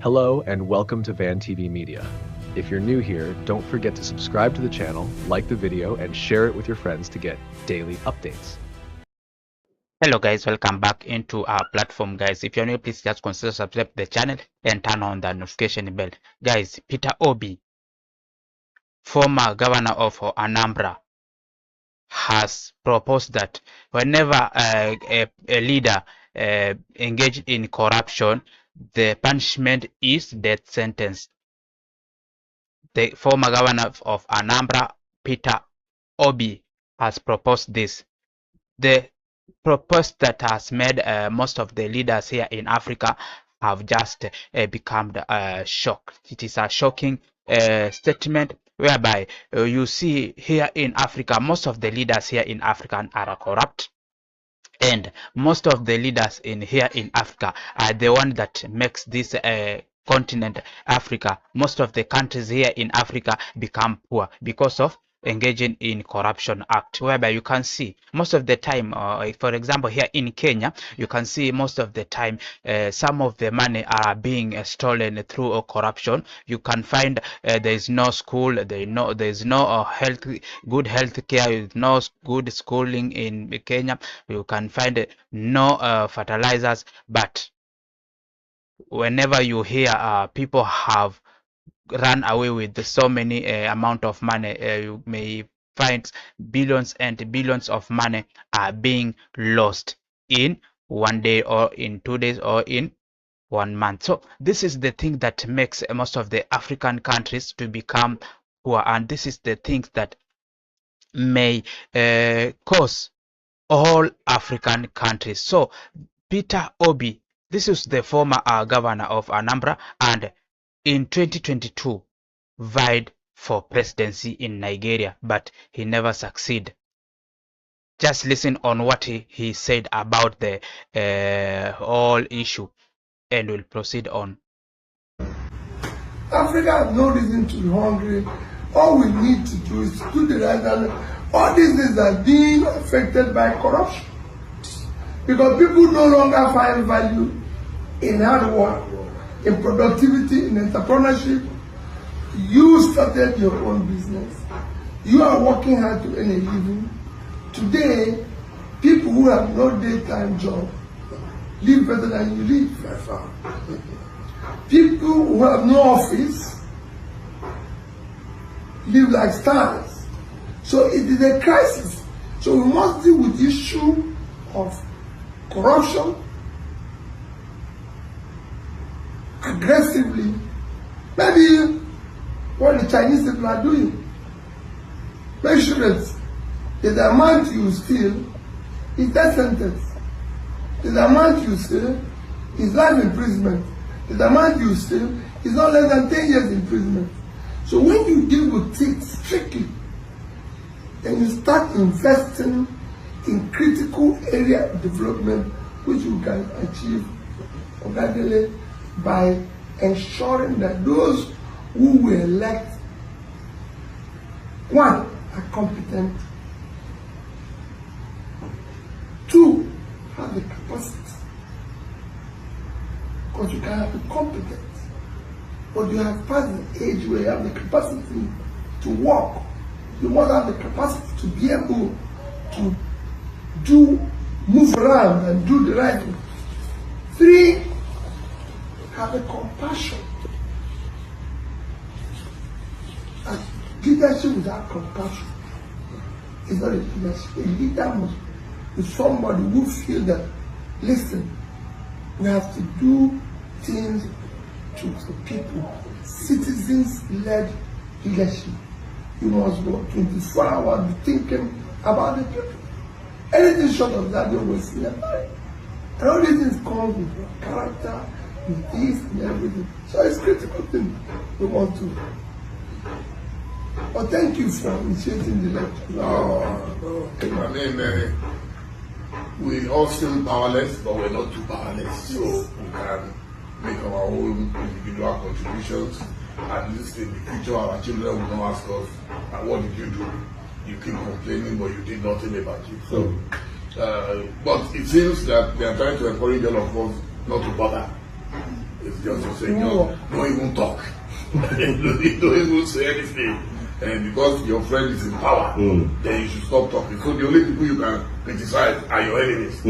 Hello and welcome to Van TV Media. If you're new here, don't forget to subscribe to the channel, like the video, and share it with your friends to get daily updates. Hello guys, welcome back into our platform. Guys, if you're new, please just consider subscribe to the channel and turn on the notification bell. Guys, Peter Obi, former governor of Anambra, has proposed that whenever a leader engaged in corruption, the punishment is death sentence. The former governor of Anambra, Peter Obi, has proposed this. The proposal that has made most of the leaders here in Africa have just become shocked. It is a shocking statement whereby you see here in Africa, most of the leaders here in Africa are corrupt. And most of the leaders here in Africa are the one that makes this continent Africa, most of the countries here in Africa become poor because of engaging in corruption act, whereby you can see most of the time, for example, here in Kenya, you can see most of the time some of the money are being stolen through corruption. You can find there is no school, there is no good health care, no good schooling in Kenya. You can find no fertilizers, but whenever you hear people have run away with so many amount of money, you may find billions and billions of money are being lost in one day or in 2 days or in 1 month. So this is the thing that makes most of the African countries to become poor, and this is the thing that may cause all African countries. So Peter Obi, this is the former governor of Anambra, and in 2022 vied for presidency in Nigeria, but he never succeeded. Just listen on what he said about the whole issue, and we'll proceed on. Africa has no reason to be hungry. All we need to do is to do the right thing. All these things are being affected by corruption. Because people no longer find value in hard work, in productivity, in entrepreneurship. You started your own business. You are working hard to earn a living. Today, people who have no daytime job live better than you live by far. People who have no office live like stars. So it is a crisis. So we must deal with the issue of corruption aggressively. Maybe what the Chinese people are doing. Make sure that the amount you steal is death sentence. The amount you steal is life imprisonment. The amount you steal is not less than 10 years imprisonment. So when you deal with it strictly, then you start investing in critical area of development which you can achieve organically by ensuring that those who will elect, one, are competent, two, have the capacity. Because you can be competent, but you have passed the age where you have the capacity to work. You must have the capacity to be able to move around and do the right thing. Three, have a compassion. And leadership without compassion is not a leadership. A leader must be somebody who feels that, listen, we have to do things to the people. Citizens-led leadership. You must go 24 hours thinking about the people. Anything short of that, you will waste your time. And all these things come with your character, with this and everything. So it's a critical thing we want to. But thank you for initiating the lecture. No. I mean, we all still powerless, but we're not too powerless. So we can make our own individual contributions. At least in the future, our children will not ask us, what did you do? You keep complaining, but you did nothing about it. So, but it seems that they are trying to encourage all of us not to bother. It's just to say, don't even talk. Don't even say anything. And because your friend is in power, then you should stop talking. So the only people you can criticize are your enemies.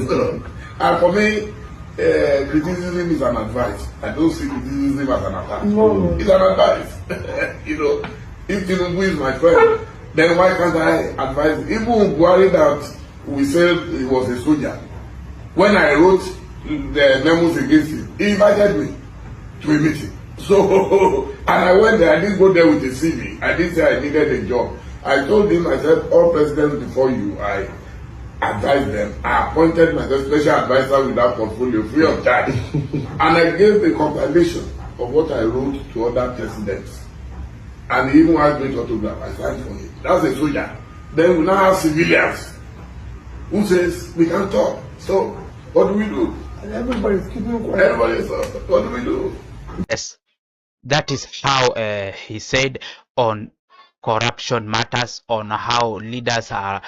So, and for me, criticism is an advice. I don't see criticism as an attack. No. It's an advice. You know, if Tinubu is my friend, then why can't I advise him? Even worried that we said he was a soldier. When I wrote the memos against him, he invited me to a meeting. So, and I went there, I didn't go there with a CV. I didn't say I needed a job. I told him, I said, all presidents before you, I advised them. I appointed myself special advisor with that portfolio free of charge. And I gave a compilation of what I wrote to other presidents. And he even asked me to autograph. I signed for it. That's a soldier. Then we now have civilians who says we can talk. So, what do we do? And everybody's keeping quiet. Everybody's what do we do? Yes, that is how he said on corruption matters, on how leaders are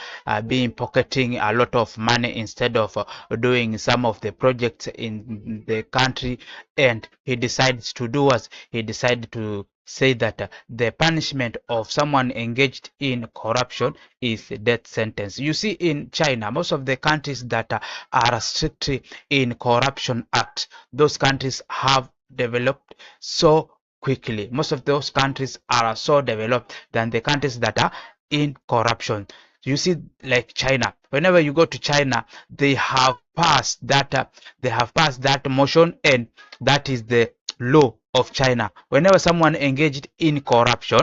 being pocketing a lot of money instead of doing some of the projects in the country. And he decides to do what? He decided to say that the punishment of someone engaged in corruption is a death sentence. You see, in China, most of the countries that are strictly in corruption act, those countries have developed so quickly. Most of those countries are so developed than the countries that are in corruption. You see, like China, whenever you go to China, they have passed that motion, and that is the law of China. Whenever someone engaged in corruption,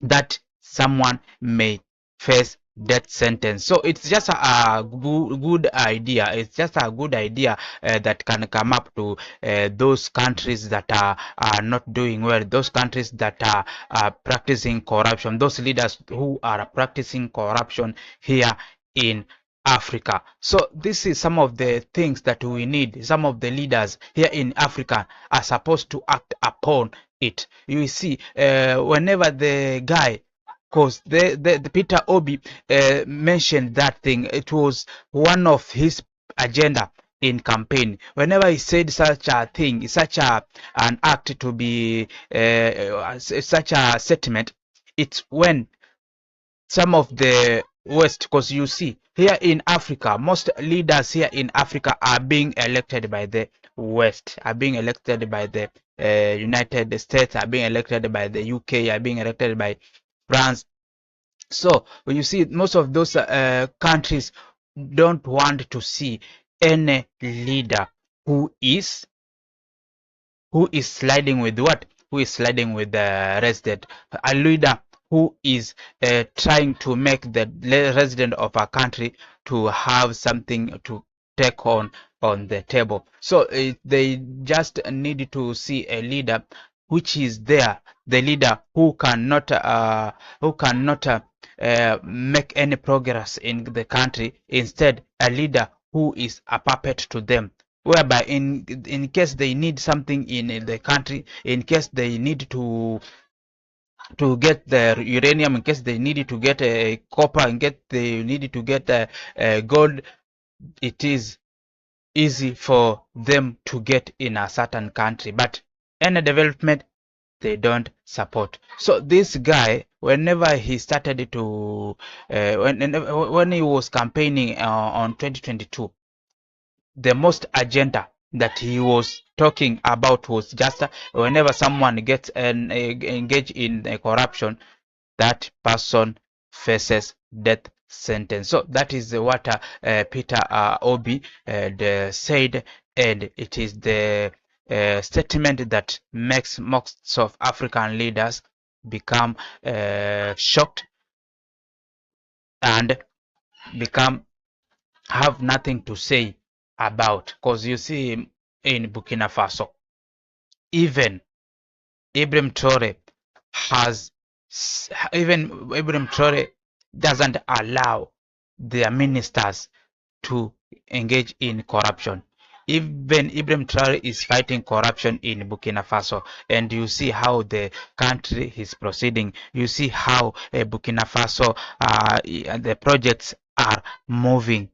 that someone may face death sentence. So it's just a good idea. It's just a good idea that can come up to those countries that are not doing well, those countries that are practicing corruption, those leaders who are practicing corruption here in Africa. So this is some of the things that we need. Some of the leaders here in Africa are supposed to act upon it. You see, whenever the guy, because the Peter Obi mentioned that thing, it was one of his agenda in campaign. Whenever he said such a thing, such an act to be such a statement, it's when some of the West, because you see here in Africa, most leaders here in Africa are being elected by the West, are being elected by the United States, are being elected by the UK, are being elected by France. So when you see most of those countries don't want to see any leader who is sliding with what? Who is sliding with the resident? A leader who is trying to make the resident of a country to have something to take on the table. So they just need to see a leader which is there, the leader who cannot make any progress in the country. Instead, a leader who is a puppet to them, whereby in case they need something in the country, in case they need to get the uranium, in case they need to get a copper, in case they need to get a gold, it is easy for them to get in a certain country, but any development they don't support. So this guy, whenever he started to when he was campaigning on 2022, the most agenda that he was talking about was just whenever someone gets engaged in corruption, that person faces death sentence. So that is what Peter Obi said, and it is the statement that makes most of African leaders become shocked and become have nothing to say about. Because you see, in Burkina Faso, even Ibrahim Traore has Ibrahim Traore doesn't allow their ministers to engage in corruption. Even Ibrahim Traore is fighting corruption in Burkina Faso, and you see how the country is proceeding. You see how Burkina Faso the projects are moving.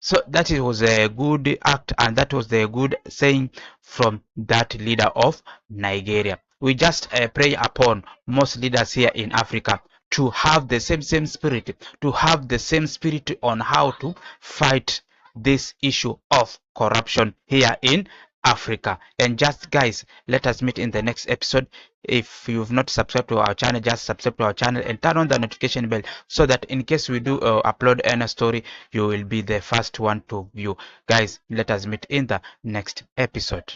So that was a good act, and that was the good saying from that leader of Nigeria. We just pray upon most leaders here in Africa to have the same spirit, to have the same spirit on how to fight this issue of corruption here in Africa. And just guys, let us meet in the next episode. If you've not subscribed to our channel, just subscribe to our channel and turn on the notification bell so that in case we do upload any story, you will be the first one to view. Guys, let us meet in the next episode.